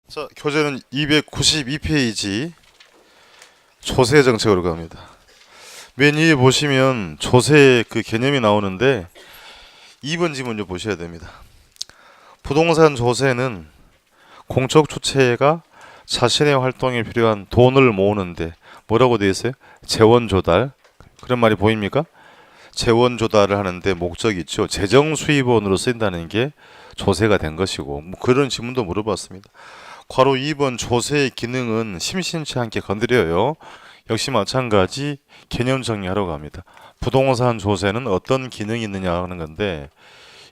자, 교재는 292페이지 조세 정책으로 갑니다. 맨 위에 보시면 조세 그 개념이 나오는데 2번 지문 좀 보셔야 됩니다. 부동산 조세는 공적 주체가 자신의 활동에 필요한 돈을 모으는데 뭐라고 되어 있어요? 재원 조달. 그런 말이 보입니까? 재원 조달을 하는데 목적이 있죠. 재정 수입원으로 쓰인다는 게 조세가 된 것이고, 뭐 그런 질문도 물어봤습니다. 괄호 2번 조세의 기능은 심심치 않게 건드려요. 역시 마찬가지 개념 정리하러 갑니다. 부동산 조세는 어떤 기능이 있느냐 하는 건데,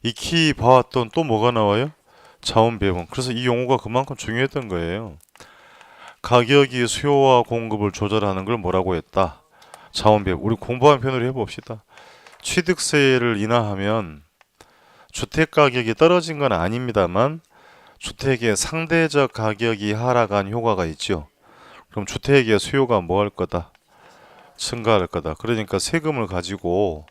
익히 봐왔던 또 뭐가 나와요? 자원 배분. 그래서 이 용어가 그만큼 중요했던 거예요. 가격이 수요와 공급을 조절하는 걸 뭐라고 했다? 자원 배분. 우리 공부한 편으로 해봅시다. 취득세를 인하하면 주택 가격이 떨어진 건 아닙니다만 주택의 상대적 가격이 하락한 효과가 있죠. 그럼 주택의 수요가 뭐 할 거다? 증가할 거다. 그러니까 세금을 가지고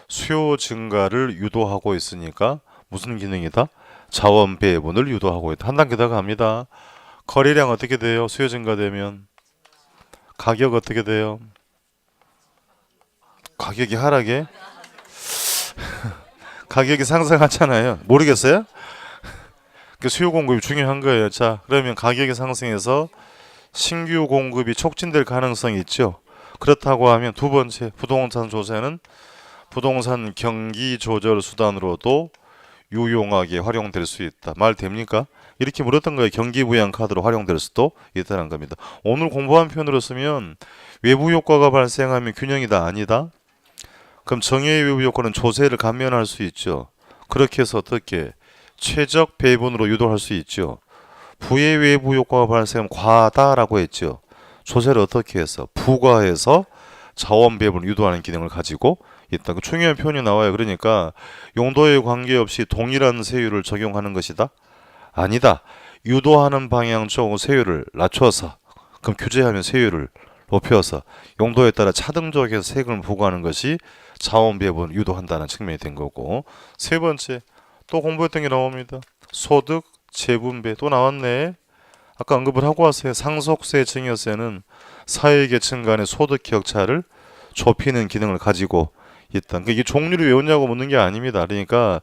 수요 증가를 유도하고 있으니까 무슨 기능이다? 자원 배분을 유도하고 있다. 한 단계 더 갑니다. 거래량 어떻게 돼요? 수요 증가되면 가격 어떻게 돼요? 가격이 하락해? 가격이 상승하잖아요. 모르겠어요? 그 수요 공급이 중요한 거예요. 자, 그러면 가격이 상승해서 신규 공급이 촉진될 가능성이 있죠. 그렇다고 하면 두 번째, 부동산 조세는 부동산 경기 조절 수단으로도 유용하게 활용될 수 있다. 말 됩니까? 이렇게 물었던 거예요. 경기부양 카드로 활용될 수도 있다는 겁니다. 오늘 공부한 표현으로 쓰면 외부 효과가 발생하면 균형이다, 아니다? 그럼 정해의 외부 효과는 조세를 감면할 수 있죠. 그렇게 해서 어떻게 최적 배분으로 유도할 수 있죠. 부의 외부 효과가 발생하면 과다라고 했죠. 조세를 어떻게 해서 부과해서 자원 배분을 유도하는 기능을 가지고 있다. 그 중요한 표현이 나와요. 그러니까 용도에 관계없이 동일한 세율을 적용하는 것이다? 아니다. 유도하는 방향 쪽으로 세율을 낮춰서, 그럼 규제하면 세율을 높여서 용도에 따라 차등적에서 세금을 부과하는 것이 자원 배분을 유도한다는 측면이 된 거고, 세 번째 또 공부했던 게 나옵니다. 소득 재분배 또 나왔네. 아까 언급을 하고 왔어요. 상속세 증여세는 사회계층 간의 소득 격차를 좁히는 기능을 가지고 있다. 그러니까 이게 종류를 외웠냐고 묻는 게 아닙니다. 그러니까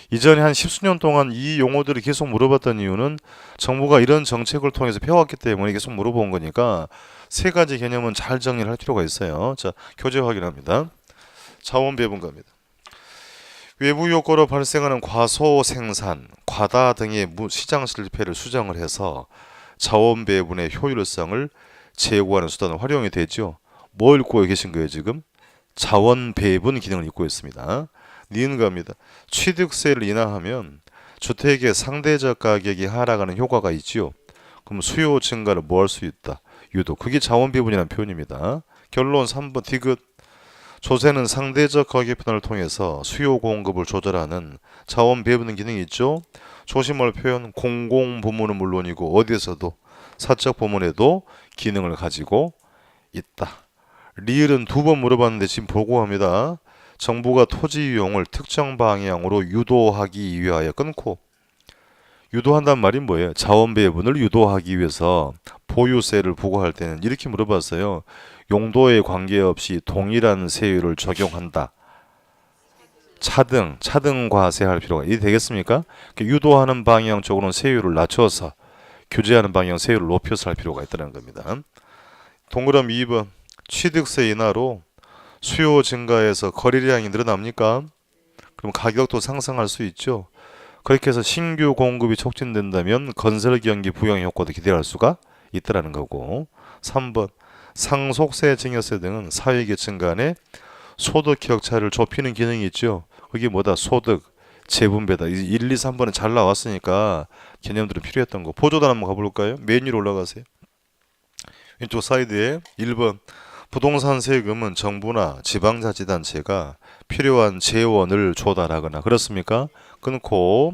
이전에 한 십수년 동안 이 용어들을 계속 물어봤던 이유는 정부가 이런 정책을 통해서 펴왔기 때문에 계속 물어본 거니까 세 가지 개념은 잘 정리를 할 필요가 있어요. 자, 교재 확인합니다. 자원 배분가입니다. 외부 효과로 발생하는 과소 생산, 과다 등의 시장 실패를 수정을 해서 자원 배분의 효율성을 제고하는 수단으로 활용이 되죠. 뭘 읽고 계신 거예요 지금? 자원 배분 기능을 읽고 있습니다. 니은 겁니다. 취득세를 인하하면 주택의 상대적 가격이 하락하는 효과가 있지요. 그럼 수요 증가를 뭐 할 수 있다? 유도. 그게 자원 배분이라는 표현입니다. 결론 3번 디귿. 조세는 상대적 가격 변화를 통해서 수요 공급을 조절하는 자원 배분 기능이 있죠. 조심할 표현 공공 부문은 물론이고 어디에서도 사적 부문에도 기능을 가지고 있다. 리을은 두 번 물어봤는데 지금 보고합니다. 정부가 토지 이용을 특정 방향으로 유도하기 위하여 끊고, 유도한단 말이 뭐예요? 자원 배분을 유도하기 위해서 보유세를 부과할 때는 이렇게 물어봤어요. 용도에 관계없이 동일한 세율을 적용한다. 차등 과세할 필요가 이 되겠습니까? 유도하는 방향 쪽으로는 세율을 낮춰서 규제하는 방향 세율을 높여서 할 필요가 있다는 겁니다. 동그라미 2번 취득세 인하로 수요 증가해서 거래량이 늘어납니까? 그럼 가격도 상승할 수 있죠. 그렇게 해서 신규 공급이 촉진된다면 건설 경기 부양 효과도 기대할 수가 있다는 거고, 3번 상속세, 증여세 등은 사회계층 간의 소득 격차를 좁히는 기능이 있죠. 그게 뭐다? 소득, 재분배다. 1, 2, 3번은 잘 나왔으니까 개념들은 필요했던 거. 보조단 한번 가볼까요? 맨 위로 올라가세요. 왼쪽 사이드에 1번 부동산 세금은 정부나 지방자치단체가 필요한 재원을 조달하거나 그렇습니까? 끊고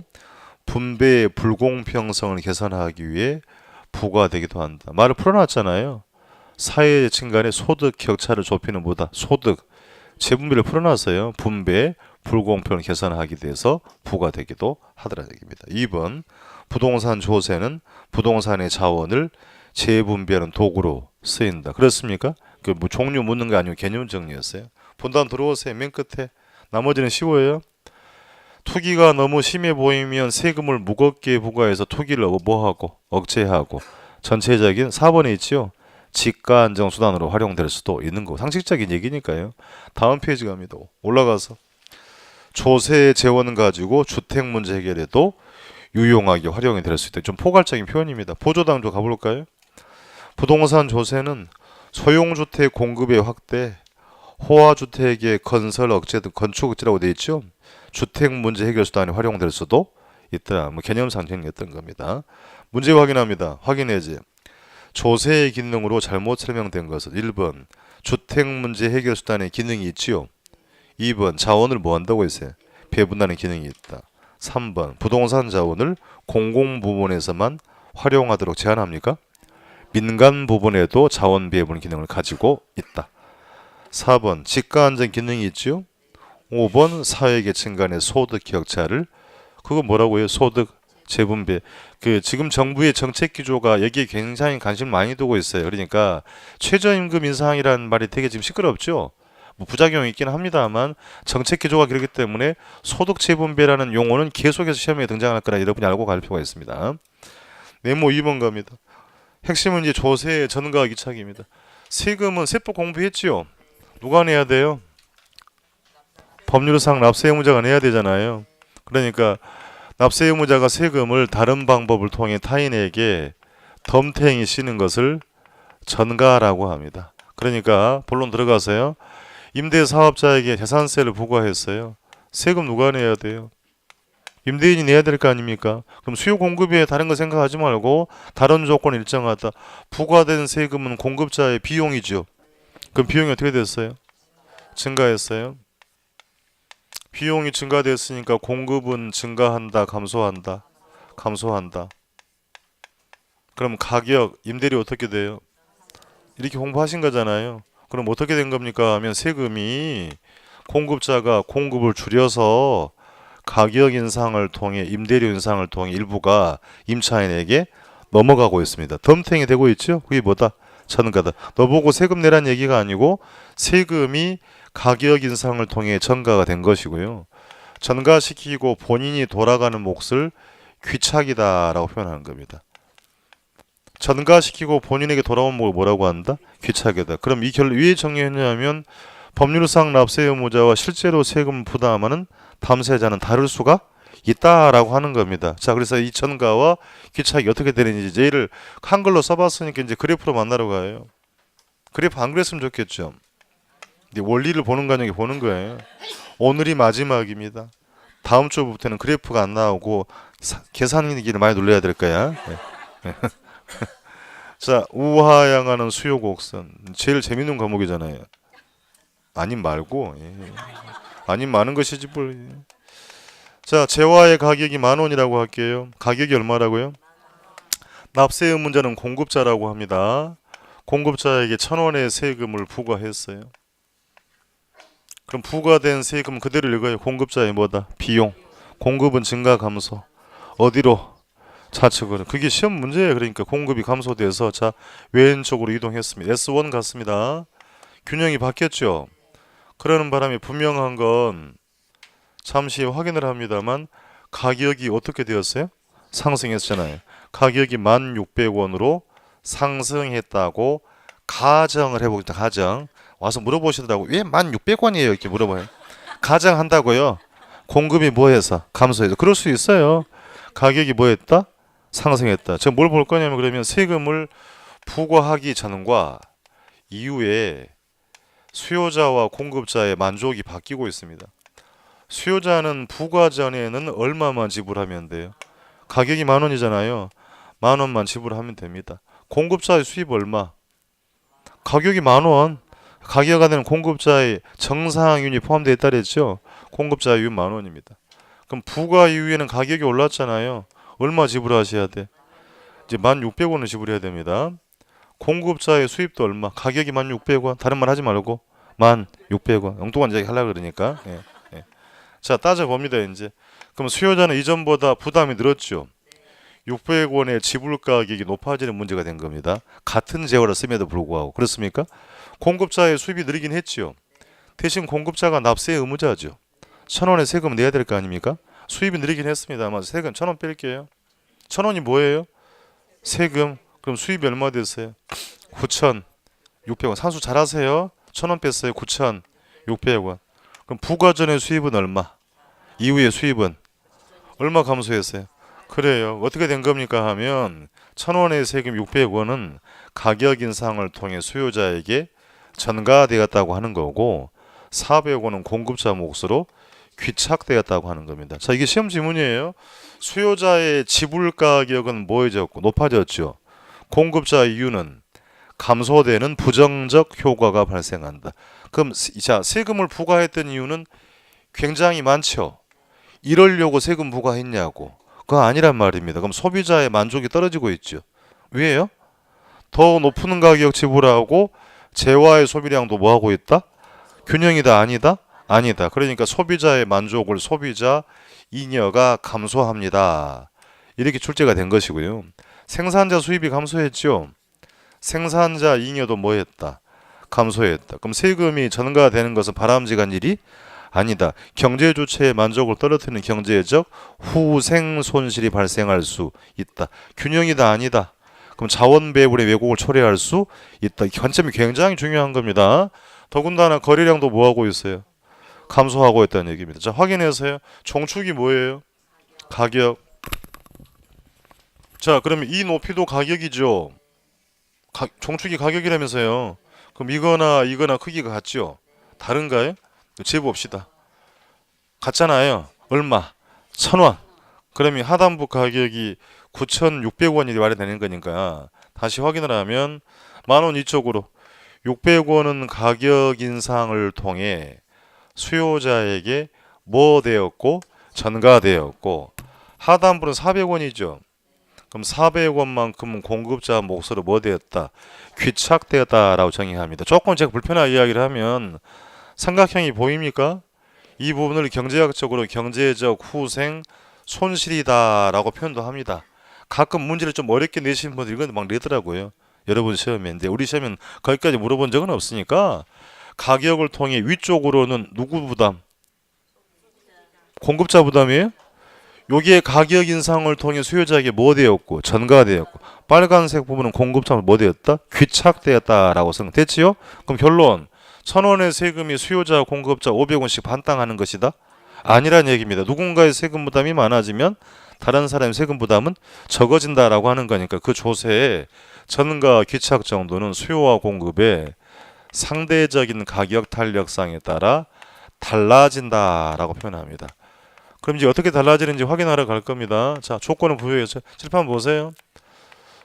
분배의 불공평성을 개선하기 위해 부과되기도 한다. 말을 풀어놨잖아요. 사회계층 간의 소득 격차를 좁히는 뭐다? 소득, 재분배를 풀어놨어요. 분배, 불공평을 개선하기 위해서 부과되기도 하더라는 얘기입니다. 2번 부동산 조세는 부동산의 자원을 재분배하는 도구로 쓰인다. 그렇습니까? 그 뭐 종류 묻는 거 아니고 개념 정리였어요. 본단 들어오세요. 맨 끝에. 나머지는 쉬워요. 투기가 너무 심해 보이면 세금을 무겁게 부과해서 투기를 뭐하고 억제하고 전체적인 4번에 있지요. 지가 안정 수단으로 활용될 수도 있는 거. 상식적인 얘기니까요. 다음 페이지 갑니다. 올라가서 조세 재원 가지고 주택 문제 해결에도 유용하게 활용이 될 수 있다. 좀 포괄적인 표현입니다. 보조당조 가볼까요? 부동산 조세는 소형주택 공급의 확대, 호화주택의 건설 억제 등 건축 억제라고 되어 있죠. 주택 문제 해결 수단이 활용될 수도 있다. 뭐 개념상 정리했던 겁니다. 문제 확인합니다. 확인해야지. 조세의 기능으로 잘못 설명된 것은 1번 주택 문제 해결 수단의 기능이 있지요. 2번 자원을 뭐 한다고 했어요? 배분하는 기능이 있다. 3번 부동산 자원을 공공 부분에서만 활용하도록 제한합니까? 민간 부분에도 자원 배분 기능을 가지고 있다. 4번 지가 안정 기능이 있지요. 5번 사회계층 간의 소득 격차를 그거 뭐라고 해요? 소득 재분배. 그 지금 정부의 정책 기조가 여기에 굉장히 관심을 많이 두고 있어요. 그러니까 최저임금 인상이라는 말이 되게 지금 시끄럽죠. 뭐 부작용이 있긴 합니다만 정책 기조가 그렇기 때문에 소득 재분배라는 용어는 계속해서 시험에 등장할 거라 여러분이 알고 갈 필요가 있습니다. 네모 2번 갑니다. 핵심은 이제 조세의 전가 기착입니다. 세금은 세법 공부했지요. 누가 내야 돼요? 법률상 납세 의무자가 내야 되잖아요. 그러니까 납세 의무자가 세금을 다른 방법을 통해 타인에게 덤탱이 씌는 것을 전가라고 합니다. 그러니까 본론 들어가서요. 임대사업자에게 재산세를 부과했어요. 세금 누가 내야 돼요? 임대인이 내야 될 거 아닙니까? 그럼 수요 공급에 다른 거 생각하지 말고 다른 조건을 일정하다. 부과된 세금은 공급자의 비용이죠. 그럼 비용이 어떻게 됐어요? 증가했어요. 비용이 증가됐으니까 공급은 증가한다, 감소한다? 감소한다. 그럼 가격, 임대료 어떻게 돼요? 이렇게 홍보하신 거잖아요. 그럼 어떻게 된 겁니까? 하면 세금이 공급자가 공급을 줄여서 가격 인상을 통해 임대료 인상을 통해 일부가 임차인에게 넘어가고 있습니다. 덤탱이 되고 있죠? 그게 뭐다? 전가다. 너보고 세금 내란 얘기가 아니고 세금이 가격 인상을 통해 전가가 된 것이고요. 전가시키고 본인이 돌아가는 몫을 귀착이다라고 표현하는 겁니다. 전가시키고 본인에게 돌아온 몫을 뭐라고 한다? 귀착이다. 그럼 이 결론 왜 정리했냐면 법률상 납세 의무자와 실제로 세금을 부담하는 담세자는 다를 수가 있다라고 하는 겁니다. 자, 그래서 이 전가와 귀착이 어떻게 되는지 얘를 한글로 써봤으니까 이제 그래프로 만나러 가요. 그래프 안 그랬으면 좋겠죠. 원리를 보는 과정에 보는 거예요. 오늘이 마지막입니다. 다음 주부터는 그래프가 안 나오고 계산기를 많이 눌러야 될 거야. 네. 자, 우하향하는 수요 곡선. 제일 재밌는 과목이잖아요. 아님 말고. 아님 많은 것이지 뭘. 자, 재화의 가격이 10,000원이라고 할게요. 가격이 얼마라고요? 납세 의무자는 공급자라고 합니다. 공급자에게 1,000원의 세금을 부과했어요. 그럼 부과된 세금 그대로 읽어요. 공급자의 뭐다? 비용. 공급은 증가 감소. 어디로? 좌측으로. 그게 시험 문제예요. 그러니까 공급이 감소돼서 자 왼쪽으로 이동했습니다. S1 같습니다. 균형이 바뀌었죠. 그러는 바람에 분명한 건 잠시 확인을 합니다만 가격이 어떻게 되었어요? 상승했잖아요. 가격이 1,600원으로 상승했다고 가정을 해보겠다. 가정. 와서 물어보시더라고. 왜 1,600원이에요? 이렇게 물어봐요. 가정한다고요. 공급이 뭐해서? 감소해서. 그럴 수 있어요. 가격이 뭐했다? 상승했다. 제가 뭘 볼 거냐면 그러면 세금을 부과하기 전과 이후에 수요자와 공급자의 만족이 바뀌고 있습니다. 수요자는 부과 전에는 얼마만 지불하면 돼요? 가격이 10,000원이잖아요. 10,000원만 지불하면 됩니다. 공급자의 수입 얼마? 가격이 10,000원. 가격 안에는 공급자의 정상윤이 포함되어 있다 그랬죠. 공급자의 윤 10,000원입니다. 그럼 부과 이후에는 가격이 올랐잖아요. 얼마 지불하셔야 돼? 이제 1,600원을 지불해야 됩니다. 공급자의 수입도 얼마? 가격이 1,600원. 다른 말 하지 말고 1,600원. 엉뚱한 얘기 하려고 그러니까. 예. 자, 따져봅니다. 이제 그럼 수요자는 이전보다 부담이 늘었죠. 600원의 지불 가격이 높아지는 문제가 된 겁니다. 같은 재화를 씀에도 불구하고. 그렇습니까? 공급자의 수입이 늘긴 했지요. 대신 공급자가 납세 의무자죠. 1,000원의 세금 내야 될 거 아닙니까? 수입이 늘긴 했습니다만 세금 1,000원 뺄게요. 1,000원이 뭐예요? 세금. 그럼 수입이 얼마 됐어요? 9,600원. 산수 잘하세요. 1,000원 뺐어요. 9,600원. 그럼 부과 전의 수입은 얼마? 이후의 수입은 얼마 감소했어요? 그래요. 어떻게 된 겁니까 하면 1,000원의 세금 600원은 가격 인상을 통해 수요자에게 전가되었다고 하는 거고 400원은 공급자 몫으로 귀착되었다고 하는 겁니다. 자, 이게 시험 지문이에요. 수요자의 지불 가격은 뭐해졌고 높아졌죠. 공급자 이유는 감소되는 부정적 효과가 발생한다. 그럼 자, 세금을 부과했던 이유는 굉장히 많죠. 이러려고 세금 부과했냐고. 그거 아니란 말입니다. 그럼 소비자의 만족이 떨어지고 있죠. 왜요? 더 높은 가격 지불하고 재화의 소비량도 뭐하고 있다? 균형이다 아니다? 아니다. 그러니까 소비자의 만족을 소비자 잉여가 감소합니다. 이렇게 출제가 된 것이고요. 생산자 수입이 감소했죠. 생산자 잉여도 뭐했다? 감소했다. 그럼 세금이 전가되는 것은 바람직한 일이 아니다. 경제 주체의 만족을 떨어뜨리는 경제적 후생 손실이 발생할 수 있다. 균형이다 아니다. 그럼 자원 배분의 왜곡을 초래할 수 있다. 관점이 굉장히 중요한 겁니다. 더군다나 거래량도 뭐하고 있어요? 감소하고 있다는 얘기입니다. 자, 확인해서요. 종축이 뭐예요? 가격. 자, 그러면 이 높이도 가격이죠. 종축이 가격이라면서요. 그럼 이거나 크기가 같죠? 다른가요? 재봅시다. 같잖아요. 얼마? 1,000원. 그러면 하단부 가격이 9,600원이 마련되는 거니까 다시 확인을 하면 10,000원 이쪽으로 600원은 가격 인상을 통해 수요자에게 뭐 되었고 전가되었고 하단부는 400원이죠. 그럼 400원만큼은 공급자 몫으로 뭐 되었다? 귀착되었다라고 정의합니다. 조금 제가 불편한 이야기를 하면 삼각형이 보입니까? 이 부분을 경제학적으로 경제적 후생 손실이다라고 표현도 합니다. 가끔 문제를 좀 어렵게 내시는 분들 이건 막 내더라고요. 여러분 시험인데 우리 시험은 거기까지 물어본 적은 없으니까 가격을 통해 위쪽으로는 누구 부담? 공급자 부담이에요? 여기에 가격 인상을 통해 수요자에게 뭐 되었고 전가되었고 빨간색 부분은 공급자가 뭐 되었다? 귀착되었다라고 생각됐지요? 그럼 결론 1,000원의 세금이 수요자 공급자 500원씩 반땅하는 것이다? 아니란 얘기입니다. 누군가의 세금 부담이 많아지면 다른 사람의 세금 부담은 적어진다라고 하는 거니까 그 조세의 전가 귀착 정도는 수요와 공급의 상대적인 가격 탄력성에 따라 달라진다라고 표현합니다. 그럼 이제 어떻게 달라지는지 확인하러 갈 겁니다. 자, 조건을 부여해서 칠판 보세요.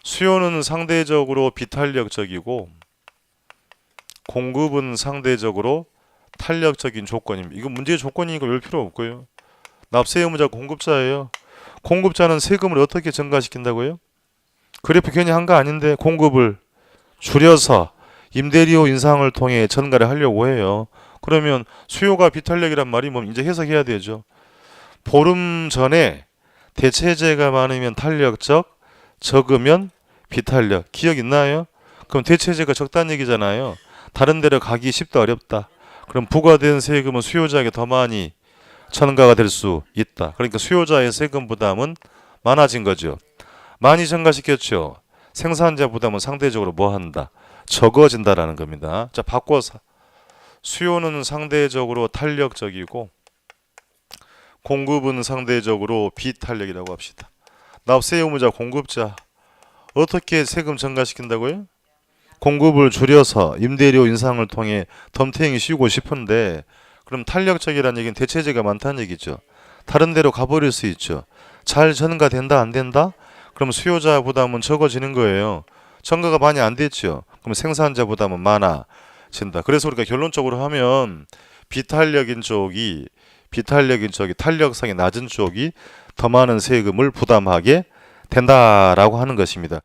수요는 상대적으로 비탄력적이고 공급은 상대적으로 탄력적인 조건입니다. 이거 문제의 조건이니까 별 필요 없고요. 납세 의무자 공급자예요. 공급자는 세금을 어떻게 증가시킨다고요? 그래프 괜히 한 거 아닌데 공급을 줄여서 임대료 인상을 통해 전가를 하려고 해요. 그러면 수요가 비탄력이란 말이 뭐 이제 해석해야 되죠. 보름 전에 대체재가 많으면 탄력적, 적으면 비탄력. 기억 있나요? 그럼 대체재가 적다는 얘기잖아요. 다른 데로 가기 쉽다 어렵다. 그럼 부과된 세금은 수요자에게 더 많이 전가가 될 수 있다. 그러니까 수요자의 세금 부담은 많아진 거죠. 많이 전가시켰죠. 생산자 부담은 상대적으로 뭐 한다? 적어진다라는 겁니다. 자, 바꿔서 수요는 상대적으로 탄력적이고 공급은 상대적으로 비탄력이라고 합시다. 납세 의무자 공급자 어떻게 세금 전가시킨다고요? 공급을 줄여서 임대료 인상을 통해 덤탱이 씌우고 싶은데 그럼 탄력적이라는 얘기는 대체재가 많다는 얘기죠. 다른 데로 가버릴 수 있죠. 잘 전가된다 안 된다? 그럼 수요자 부담은 적어지는 거예요. 전가가 많이 안 됐죠. 그럼 생산자 부담은 많아진다. 그래서 우리가 결론적으로 하면 비탄력인 쪽이 탄력성이 낮은 쪽이 더 많은 세금을 부담하게 된다라고 하는 것입니다.